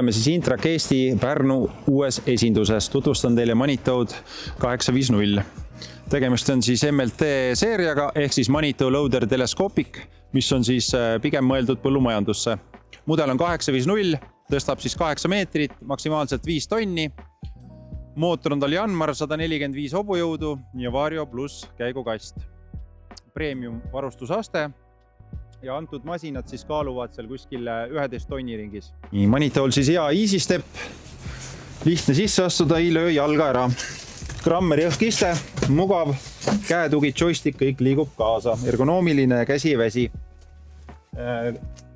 oleme siis Intrak Eesti Pärnu uues esinduses. Tutvustan teile Manitoud 850. Tegemist on siis MLT seeriaga ehk siis Manitou Loader Telescopic, mis on siis pigem mõeldud põllumajandusse. Mudel on 850, tõstab siis 8 meetrit, maksimaalselt 5 tonni. Mootor on tal Janmar 145 hobujõudu ja Vario pluss käigukast. Premium varustusaste ja antud masinad siis kaaluvad seal kuskil 11 tonni ringis. Manitoul siis hea easy step, lihtne sisse astuda, ei löö jalga ära. Grammeri õhkiste, mugav, käetugi, joystick, kõik liigub kaasa, ergonoomiline, käsi ei väsi.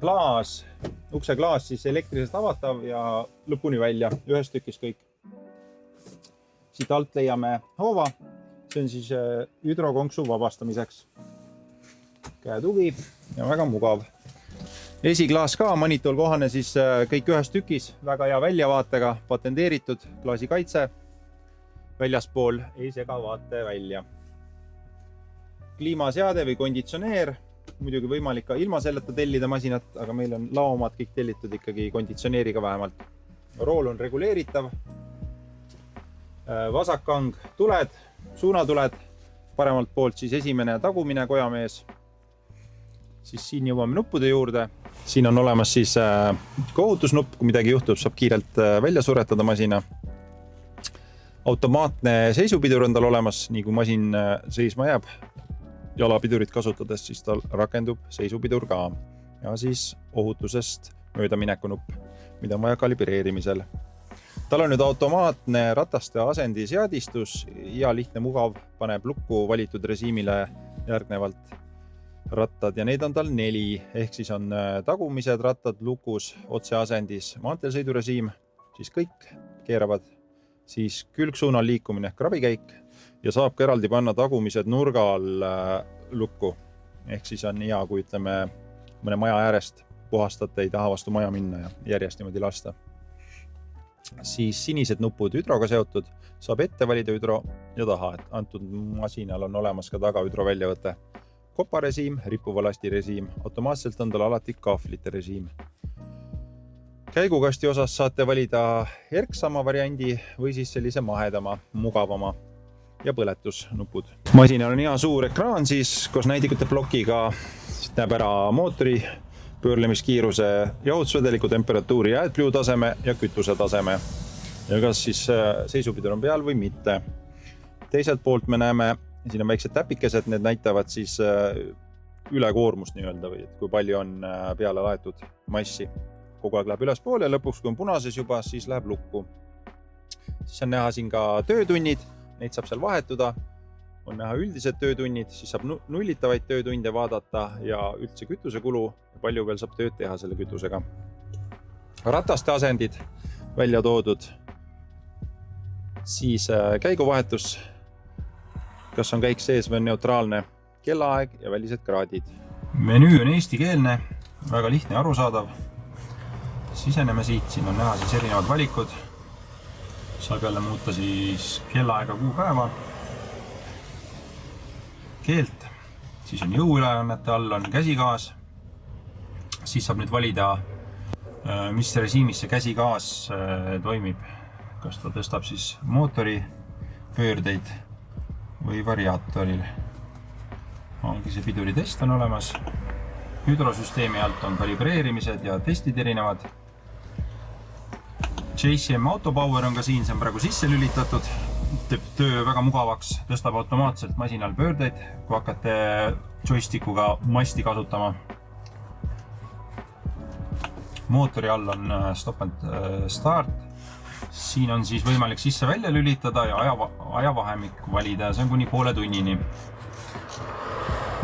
Klaas, ukse klaas siis elektriliselt avatav ja lõpuni välja, ühes tükis kõik. Siit alt leiame hoova, see on siis hüdrokonksu vabastamiseks. Käetugi ja väga mugav. Esiklaas ka, Manitoul kohane siis kõik ühes tükis, väga hea väljavaatega, patenteeritud klaasikaitse. Väljaspool ei sega vaate välja. Kliimaseade või konditsioneer, muidugi võimalik ka ilma selleta tellida masinat, aga meil on laomad kõik tellitud ikkagi konditsioneeriga vähemalt. Rool on reguleeritav. Vasakang tuled, suunatuled, paremalt poolt siis esimene ja tagumine kojamees. Siis siin jõuame nuppude juurde. Siin on olemas siis kohutusnupp, kui midagi juhtub, saab kiirelt välja suretada masina. Automaatne seisupidur on tal olemas, nii kui masin seisma jääb. Jalapidurit kasutades siis tal rakendub seisupidur ka. Ja siis ohutusest möödamineku nupp, mida on vaja kalibreerimisel. Tal on nüüd automaatne rataste asendi seadistus ja lihtne mugav, paneb lukku valitud režiimile järgnevalt rattad ja neid on tal 4, ehk siis on tagumised rattad lukus, otseasendis maanteelsõidurežiim, siis kõik keeravad. Siis külgsuunal liikumine ehk krabikäik ja saab ka eraldi panna tagumised nurga all lukku. Ehk siis on hea, kui ütleme mõne maja äärest puhastate, ei taha vastu maja minna ja järjest niimoodi lasta. Siis sinised nupud hüdroga seotud, saab ette valida hüdro ja taha, et antud masinal on olemas ka taga hüdro väljavõte. Koparežiim, rippuva lasti režiim, automaatselt on tal alati kahvlite režiim. Käigukasti osas saate valida erksama variandi või siis sellise mahedama, mugavama ja põletusnupud. Masinal on hea suur ekraan siis, koos näidikute plokiga näeb ära mootori, pöörlemiskiiruse, jahutusvedeliku temperatuuri, jäätpliu taseme ja kütuse taseme. Ja kas siis seisupidur on peal või mitte. Teiselt poolt me näeme, siin on väiksed täpikesed, need näitavad siis ülekoormust nii-öelda või kui palju on peale laetud massi. Kogu aeg läheb ülespoole ja lõpuks, kui on punases juba, siis läheb lukku. Siis on näha siin ka töötunnid, neid saab seal vahetuda. On näha üldised töötunnid, siis saab nullitavaid töötunde vaadata ja üldse kütusekulu ja palju veel saab tööd teha selle kütusega. Rataste asendid välja toodud. Siis käiguvahetus, kas on käik sees või on neutraalne, kellaaeg ja välised kraadid. Menüü on eestikeelne, väga lihtne ja arusaadav. Siseneme siit, siin on näha siis erinevad valikud. Saab jälle muuta siis kellaaega kuupäeva. Keelt, siis on jõuülejannete all on käsigaas. Siis saab nüüd valida, mis režiimis see käsigaas toimib. Kas ta tõstab siis mootori pöördeid või variaatoril. Ongi see piduritest on olemas. Hüdrosüsteemi alt on kalibreerimised ja testid erinevad. JCM Autopower on ka siin, see on praegu sisse lülitatud. Teeb töö väga mugavaks, tõstab automaatselt masinal pöördeid, kui hakkate joystikuga masti kasutama. Mootori all on stop and start. Siin on siis võimalik sisse välja lülitada ja ajavahemik valida, see on kuni poole tunnini.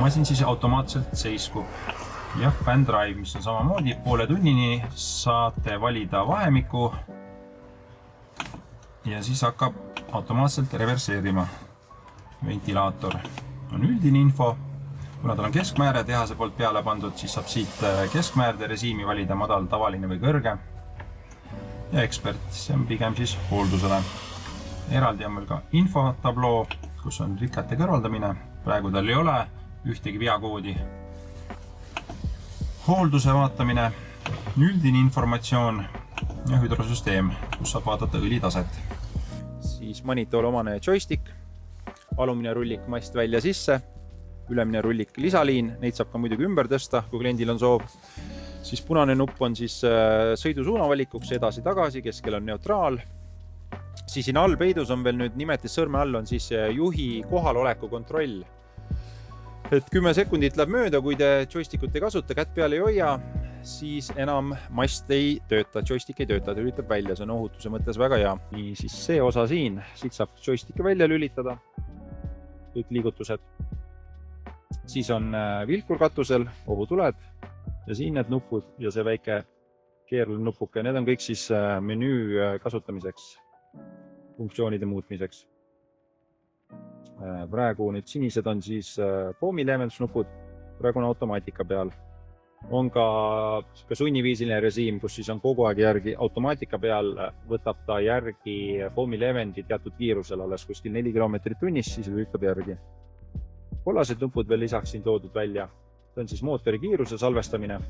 Masin siis automaatselt seiskub. Ja fan drive, mis on samamoodi poole tunnini, saate valida vahemiku ja siis hakkab automaatselt reverseerima. Ventilaator on üldine info. Kuna tal on keskmääre tehase poolt peale pandud, siis saab siit keskmäärde režiimi valida madal, tavaline või kõrge. Ja ekspert, see on pigem siis hooldusele. Eraldi on meil ka infotabloo, kus on rikate kõrvaldamine. Praegu tal ei ole ühtegi veakoodi. Hoolduse vaatamine, üldine informatsioon, ja hüdrosüsteem, kus saab vaadata õlitaset. Siis Manitoole omane joystick, alumine rullik mast välja sisse, ülemine rullik lisaliin, neid saab ka muidugi ümber tõsta, kui kliendil on soov. Siis punane nupp on siis sõidusuuna valikuks edasi-tagasi, keskel on neutraal. Siis siin all peidus on veel nüüd nimetis sõrme all on siis juhi kohaloleku kontroll. Et 10 sekundit läheb mööda, kui te joystickut ei kasuta, kätt peal ei hoia, siis enam mast ei tööta, joystick ei tööta, ta lülitab välja, see on ohutuse mõttes väga hea. Nii, siis see osa siin, siit saab joysticki välja lülitada, kõik liigutused. Siis on vilkur katusel, ohutuled ja siin need nupud ja see väike keerlev nupuke, need on kõik siis menüü kasutamiseks, funktsioonide muutmiseks. Praegu nüüd sinised on siis foamileevendusnupud, praegu on automaatika peal. On ka sunniviisiline režiim, kus siis on kogu aeg järgi automaatika peal, võtab ta järgi foamileevendi teatud kiirusel, alles kuskil 4 km tunnis, siis lülitab järgi. Kollased nupud veel lisaks siin toodud välja. See on siis mootori kiiruse salvestamine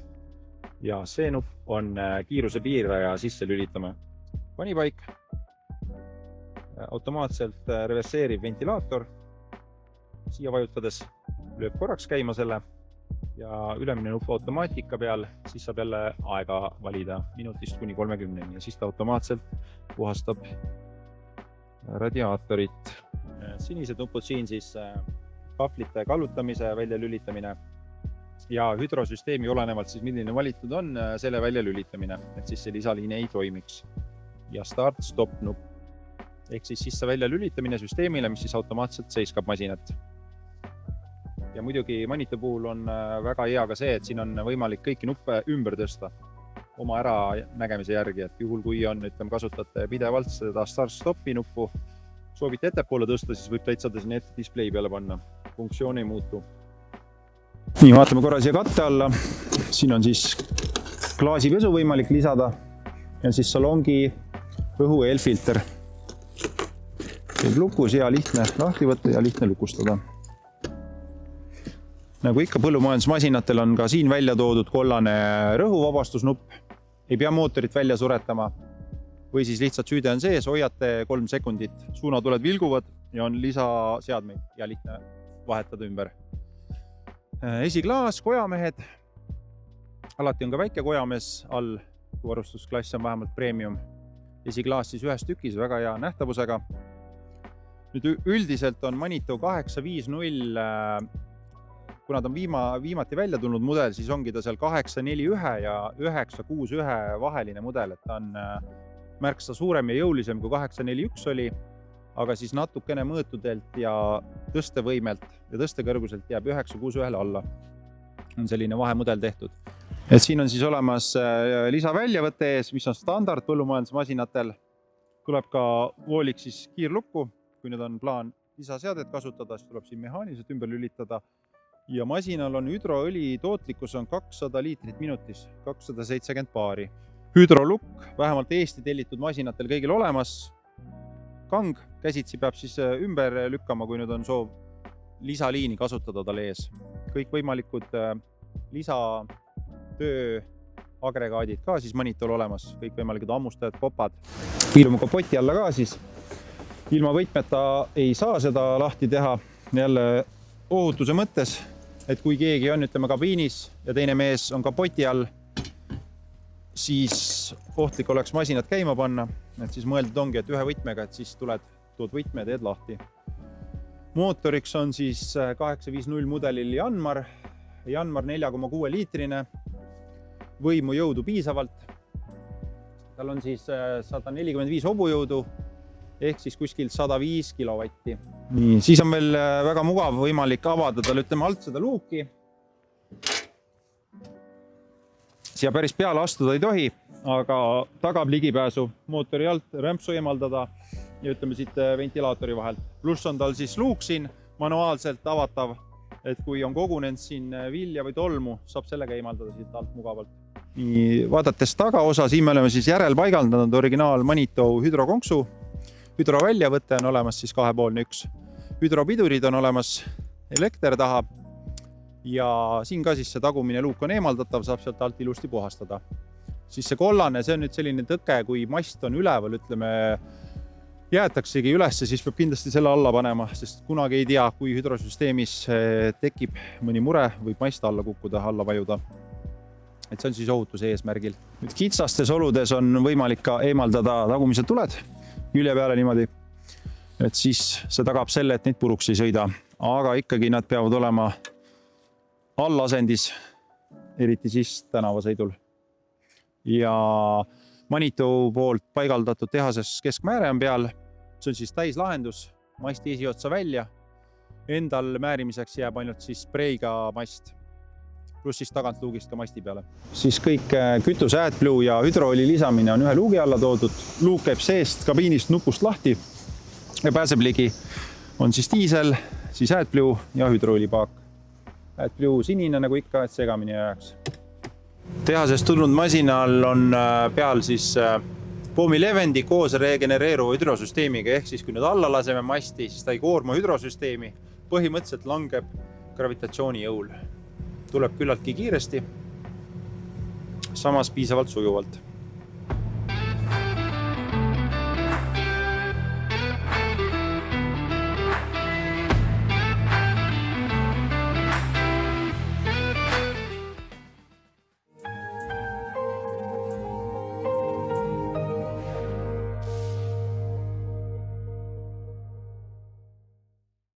ja see nupp on kiiruse piiraja sisse lülitame. Panipaik, automaatselt reverseeriv ventilaator, siia vajutades lööb korraks käima selle ja ülemine nupp automaatika peal, siis saab jälle aega valida minutist kuni 30 ja siis ta automaatselt puhastab radiaatorit. Sinised nupud siin siis kahvlite kallutamise välja lülitamine ja hüdrosüsteemi olenevalt siis milline valitud on selle välja lülitamine, et siis see lisaliin ei toimiks. Ja start-stop nupp ehk siis sisse välja lülitamine süsteemile, mis siis automaatselt seiskab masinat. Ja muidugi Manito puhul on väga hea ka see, et siin on võimalik kõiki nuppe ümber tõsta oma ära nägemise järgi, et juhul kui on, ütleme, kasutate pidevalt seda start-stopi nuppu, soovite ettepoole tõsta, siis võib täitsa ta sinna ette display peale panna. Funktsioon ei muutu. Nii, vaatame korra siia katte alla. Siin on siis klaasipesu võimalik lisada ja siis salongi õhu eelfilter. Lukus ja lihtne lahti võtta ja lihtne lukustada. Nagu ikka põllumajandusmasinatel on ka siin välja toodud kollane rõhuvabastusnupp. Ei pea mootorit välja suretama või siis lihtsalt süüde on sees, hoiate 3 sekundit, suunatuled vilguvad ja on lisaseadmeid ja lihtne vahetada ümber. Esiklaas, kojamehed. Alati on ka väike kojamees all, kui varustusklass on vähemalt premium. Esiklaas siis ühes tükis, väga hea nähtavusega. Nüüd üldiselt on Manito 850, kuna ta on viimati välja tulnud mudel, siis ongi ta seal 841 ja 961 vaheline mudel, et ta on märksa suurem ja jõulisem kui 841 oli, aga siis natukene mõõtudelt ja tõstevõimelt ja tõstekõrguselt jääb 961 alla. On selline vahemudel tehtud. Et siin on siis olemas lisaväljavõtte ees, mis on standard põllumajandusmasinatel. Tuleb ka voolik siis kiirlukku, kui nüüd on plaan lisaseadet kasutada, siis tuleb siin mehaaniliselt ümber lülitada. Ja masinal on hüdroõli tootlikkus on 200 liitrit minutis, 270 baari. Hüdrolukk, vähemalt Eesti tellitud masinatel kõigil olemas. Kang käsitsi peab siis ümber lükkama, kui nüüd on soov lisaliini kasutada tal ees. Kõik võimalikud lisatöö agregaadid ka siis Manitol olemas, kõik võimalikud ammustajad, kopad. Piilume kapoti alla ka siis. Ilma võtmeta ei saa seda lahti teha jälle ohutuse mõttes, et kui keegi on, ütleme, kabiinis ja teine mees on kapoti all, siis ohtlik oleks masinat käima panna, et siis mõeldud ongi, et ühe võtmega, et siis tood võtme ja teed lahti. Mootoriks on siis 850 mudelil Janmar 4,6 liitrine, võimu jõudu piisavalt. Tal on siis 145 hobujõudu, ehk siis kuskil 105 kilovatti. Nii, siis on veel väga mugav võimalik avada tal, ütleme, alt seda luuki. Siia päris peale astuda ei tohi, aga tagab ligipääsu mootori alt rämpsu eemaldada ja ütleme siit ventilaatori vahelt. Pluss on tal siis luuk siin manuaalselt avatav, et kui on kogunenud siin vilja või tolmu, saab sellega eemaldada siit alt mugavalt. Nii, vaadates tagaosa, siin me oleme siis järelpaigaldanud originaal Manito hüdrokonksu. Hüdroväljavõte on olemas siis 2,5 hüdropidurid on olemas elekter taha ja siin ka siis see tagumine luuk on eemaldatav, saab sealt alt ilusti puhastada. siis see kollane, see on nüüd selline tõke, kui mast on üleval, ütleme, jäetaksegi ülesse, siis peab kindlasti selle alla panema, sest kunagi ei tea, kui hüdrosüsteemis tekib mõni mure, võib mast alla kukkuda, alla vajuda. Et see on siis ohutuse eesmärgil. Nüüd kitsastes oludes on võimalik ka eemaldada tagumised tuled külje peale niimoodi, et siis see tagab selle, et neid puruks ei sõida. Aga ikkagi nad peavad olema allasendis, eriti siis tänavasõidul. Ja Manitou poolt paigaldatud tehases keskmääre on peal. See on siis täislahendus, masti esiotsa välja. Endal määrimiseks jääb ainult siis spreiga mast, pluss siis tagant luugist ka masti peale. Siis kõik kütuse, AdBlue ja hüdrooli lisamine on ühe luugi alla toodud. Luuk käib seest kabiinist nupust lahti ja pääseb ligi. On siis diisel, siis AdBlue ja hüdroolipaak. AdBlue sinine nagu ikka, et segamini ajaks. Tehasest tulnud masinal on peal siis poomilevendi koos regenereeruva hüdrosüsteemiga, ehk siis kui nüüd alla laseme masti, siis ta ei koorma hüdrosüsteemi, põhimõtteliselt langeb gravitatsiooni jõul. Tuleb küllaltki kiiresti, samas piisavalt sujuvalt.